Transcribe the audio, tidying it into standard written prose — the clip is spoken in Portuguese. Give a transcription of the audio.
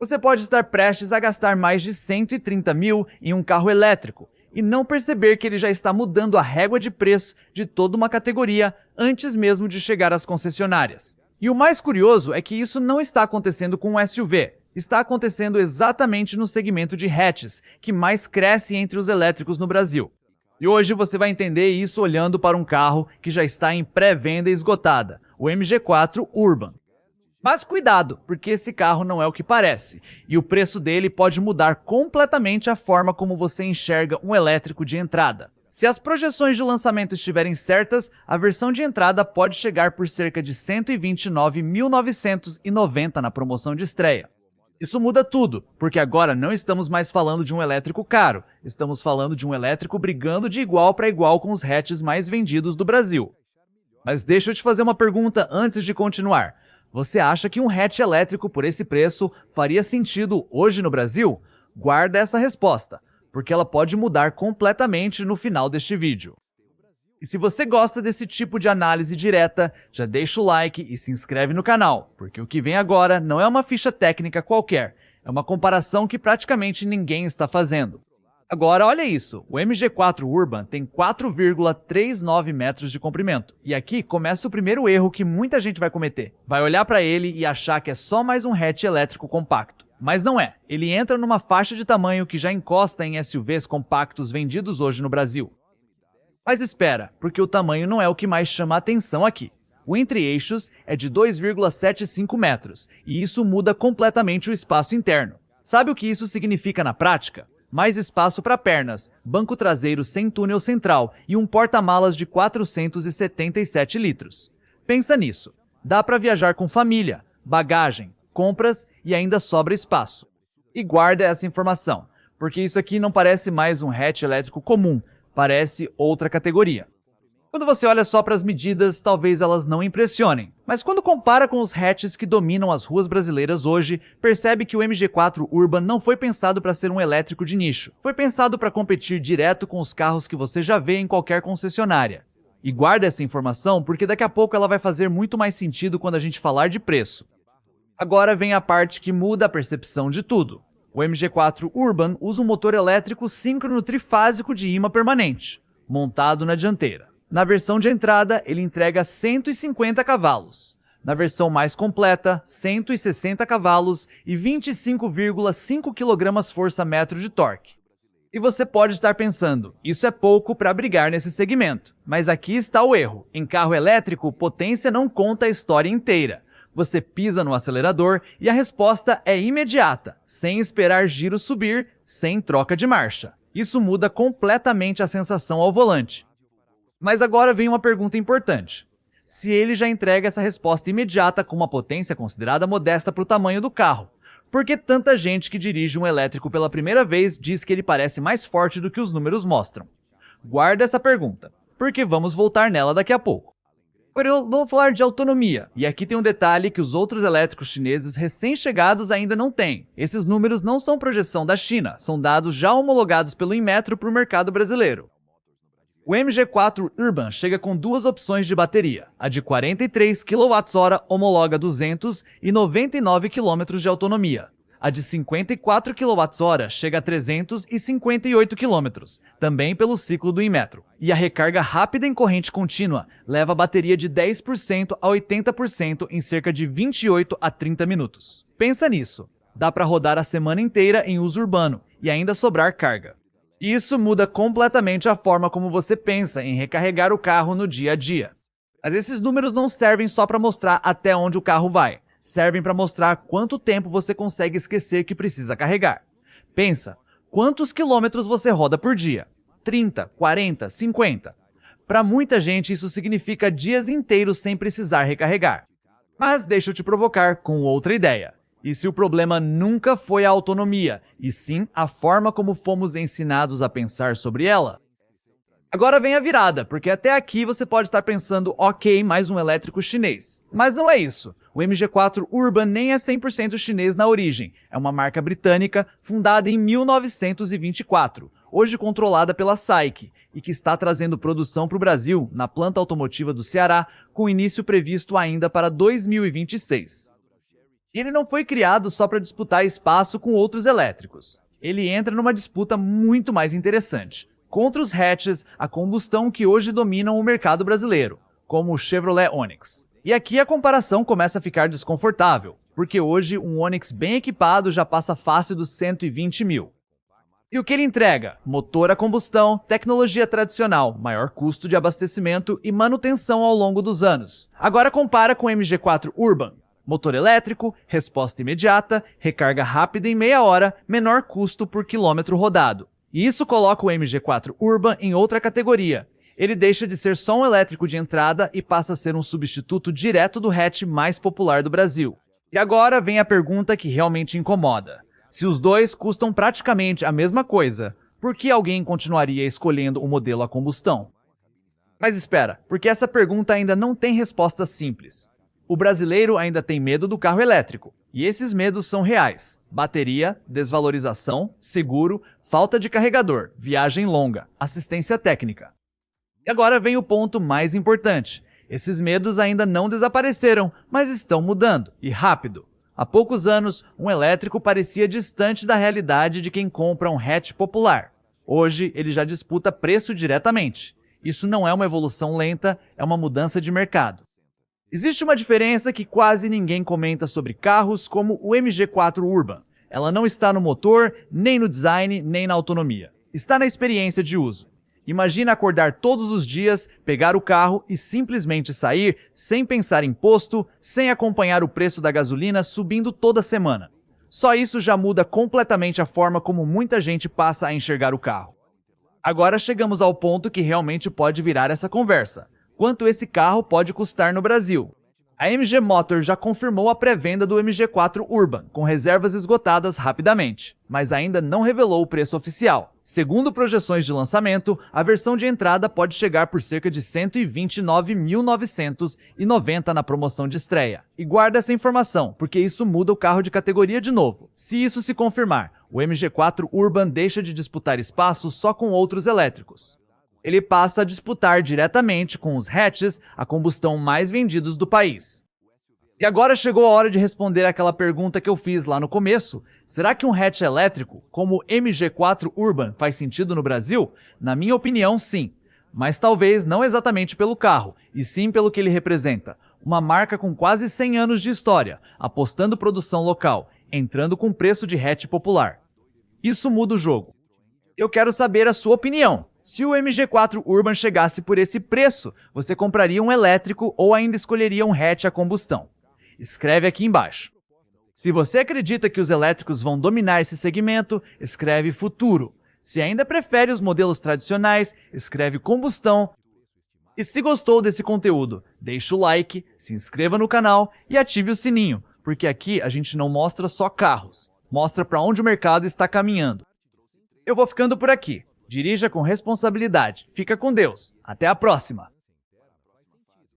Você pode estar prestes a gastar mais de 130 mil em um carro elétrico e não perceber que ele já está mudando a régua de preço de toda uma categoria antes mesmo de chegar às concessionárias. E o mais curioso é que isso não está acontecendo com o SUV, está acontecendo exatamente no segmento de hatches, que mais cresce entre os elétricos no Brasil. E hoje você vai entender isso olhando para um carro que já está em pré-venda esgotada, o MG4 Urban. Mas cuidado, porque esse carro não é o que parece, e o preço dele pode mudar completamente a forma como você enxerga um elétrico de entrada. Se as projeções de lançamento estiverem certas, a versão de entrada pode chegar por cerca de R$ 129.990 na promoção de estreia. Isso muda tudo, porque agora não estamos mais falando de um elétrico caro, estamos falando de um elétrico brigando de igual para igual com os hatches mais vendidos do Brasil. Mas deixa eu te fazer uma pergunta antes de continuar. Você acha que um hatch elétrico por esse preço faria sentido hoje no Brasil? Guarda essa resposta, porque ela pode mudar completamente no final deste vídeo. E se você gosta desse tipo de análise direta, já deixa o like e se inscreve no canal, porque o que vem agora não é uma ficha técnica qualquer, é uma comparação que praticamente ninguém está fazendo. Agora olha isso, o MG4 Urban tem 4,39 metros de comprimento. E aqui começa o primeiro erro que muita gente vai cometer. Vai olhar para ele e achar que é só mais um hatch elétrico compacto. Mas não é, ele entra numa faixa de tamanho que já encosta em SUVs compactos vendidos hoje no Brasil. Mas espera, porque o tamanho não é o que mais chama a atenção aqui. O entre-eixos é de 2,75 metros, e isso muda completamente o espaço interno. Sabe o que isso significa na prática? Mais espaço para pernas, banco traseiro sem túnel central e um porta-malas de 477 litros. Pensa nisso, dá para viajar com família, bagagem, compras e ainda sobra espaço. E guarda essa informação, porque isso aqui não parece mais um hatch elétrico comum, parece outra categoria. Quando você olha só para as medidas, talvez elas não impressionem, mas quando compara com os hatches que dominam as ruas brasileiras hoje, percebe que o MG4 Urban não foi pensado para ser um elétrico de nicho, foi pensado para competir direto com os carros que você já vê em qualquer concessionária. E guarda essa informação porque daqui a pouco ela vai fazer muito mais sentido quando a gente falar de preço. Agora vem a parte que muda a percepção de tudo. O MG4 Urban usa um motor elétrico síncrono trifásico de ímã permanente, montado na dianteira. Na versão de entrada, ele entrega 150 cavalos. Na versão mais completa, 160 cavalos e 25,5 kgfm de torque. E você pode estar pensando, isso é pouco para brigar nesse segmento. Mas aqui está o erro. Em carro elétrico, potência não conta a história inteira. Você pisa no acelerador e a resposta é imediata, sem esperar giro subir, sem troca de marcha. Isso muda completamente a sensação ao volante. Mas agora vem uma pergunta importante. Se ele já entrega essa resposta imediata com uma potência considerada modesta para o tamanho do carro, por que tanta gente que dirige um elétrico pela primeira vez diz que ele parece mais forte do que os números mostram? Guarda essa pergunta, porque vamos voltar nela daqui a pouco. Agora eu vou falar de autonomia, e aqui tem um detalhe que os outros elétricos chineses recém-chegados ainda não têm. Esses números não são projeção da China, são dados já homologados pelo Inmetro para o mercado brasileiro. O MG4 Urban chega com duas opções de bateria. A de 43 kWh homologa 299 km de autonomia. A de 54 kWh chega a 358 km, também pelo ciclo do Inmetro. E a recarga rápida em corrente contínua leva a bateria de 10% a 80% em cerca de 28 a 30 minutos. Pensa nisso, dá para rodar a semana inteira em uso urbano e ainda sobrar carga. Isso muda completamente a forma como você pensa em recarregar o carro no dia a dia. Mas esses números não servem só para mostrar até onde o carro vai. Servem para mostrar quanto tempo você consegue esquecer que precisa carregar. Pensa, quantos quilômetros você roda por dia? 30, 40, 50? Para muita gente isso significa dias inteiros sem precisar recarregar. Mas deixa eu te provocar com outra ideia. E se o problema nunca foi a autonomia, e sim a forma como fomos ensinados a pensar sobre ela? Agora vem a virada, porque até aqui você pode estar pensando, ok, mais um elétrico chinês. Mas não é isso. O MG4 Urban nem é 100% chinês na origem. É uma marca britânica fundada em 1924, hoje controlada pela SAIC, e que está trazendo produção para o Brasil, na planta automotiva do Ceará, com início previsto ainda para 2026. E ele não foi criado só para disputar espaço com outros elétricos. Ele entra numa disputa muito mais interessante, contra os hatches a combustão que hoje dominam o mercado brasileiro, como o Chevrolet Onix. E aqui a comparação começa a ficar desconfortável, porque hoje um Onix bem equipado já passa fácil dos 120 mil. E o que ele entrega? Motor a combustão, tecnologia tradicional, maior custo de abastecimento e manutenção ao longo dos anos. Agora compara com o MG4 Urban. Motor elétrico, resposta imediata, recarga rápida em meia hora, menor custo por quilômetro rodado. E isso coloca o MG4 Urban em outra categoria. Ele deixa de ser só um elétrico de entrada e passa a ser um substituto direto do hatch mais popular do Brasil. E agora vem a pergunta que realmente incomoda. Se os dois custam praticamente a mesma coisa, por que alguém continuaria escolhendo o modelo a combustão? Mas espera, porque essa pergunta ainda não tem resposta simples. O brasileiro ainda tem medo do carro elétrico, e esses medos são reais. Bateria, desvalorização, seguro, falta de carregador, viagem longa, assistência técnica. E agora vem o ponto mais importante. Esses medos ainda não desapareceram, mas estão mudando, e rápido. Há poucos anos, um elétrico parecia distante da realidade de quem compra um hatch popular. Hoje, ele já disputa preço diretamente. Isso não é uma evolução lenta, é uma mudança de mercado. Existe uma diferença que quase ninguém comenta sobre carros como o MG4 Urban. Ela não está no motor, nem no design, nem na autonomia. Está na experiência de uso. Imagina acordar todos os dias, pegar o carro e simplesmente sair sem pensar em imposto, sem acompanhar o preço da gasolina subindo toda semana. Só isso já muda completamente a forma como muita gente passa a enxergar o carro. Agora chegamos ao ponto que realmente pode virar essa conversa. Quanto esse carro pode custar no Brasil? A MG Motor já confirmou a pré-venda do MG4 Urban, com reservas esgotadas rapidamente, mas ainda não revelou o preço oficial. Segundo projeções de lançamento, a versão de entrada pode chegar por cerca de R$ 129.990 na promoção de estreia. E guarda essa informação, porque isso muda o carro de categoria de novo. Se isso se confirmar, o MG4 Urban deixa de disputar espaço só com outros elétricos. Ele passa a disputar diretamente com os hatches a combustão mais vendidos do país. E agora chegou a hora de responder aquela pergunta que eu fiz lá no começo. Será que um hatch elétrico, como o MG4 Urban, faz sentido no Brasil? Na minha opinião, sim. Mas talvez não exatamente pelo carro, e sim pelo que ele representa. Uma marca com quase 100 anos de história, apostando produção local, entrando com preço de hatch popular. Isso muda o jogo. Eu quero saber a sua opinião. Se o MG4 Urban chegasse por esse preço, você compraria um elétrico ou ainda escolheria um hatch a combustão? Escreve aqui embaixo. Se você acredita que os elétricos vão dominar esse segmento, escreve futuro. Se ainda prefere os modelos tradicionais, escreve combustão. E se gostou desse conteúdo, deixa o like, se inscreva no canal e ative o sininho, porque aqui a gente não mostra só carros, mostra para onde o mercado está caminhando. Eu vou ficando por aqui. Dirija com responsabilidade. Fica com Deus. Até a próxima!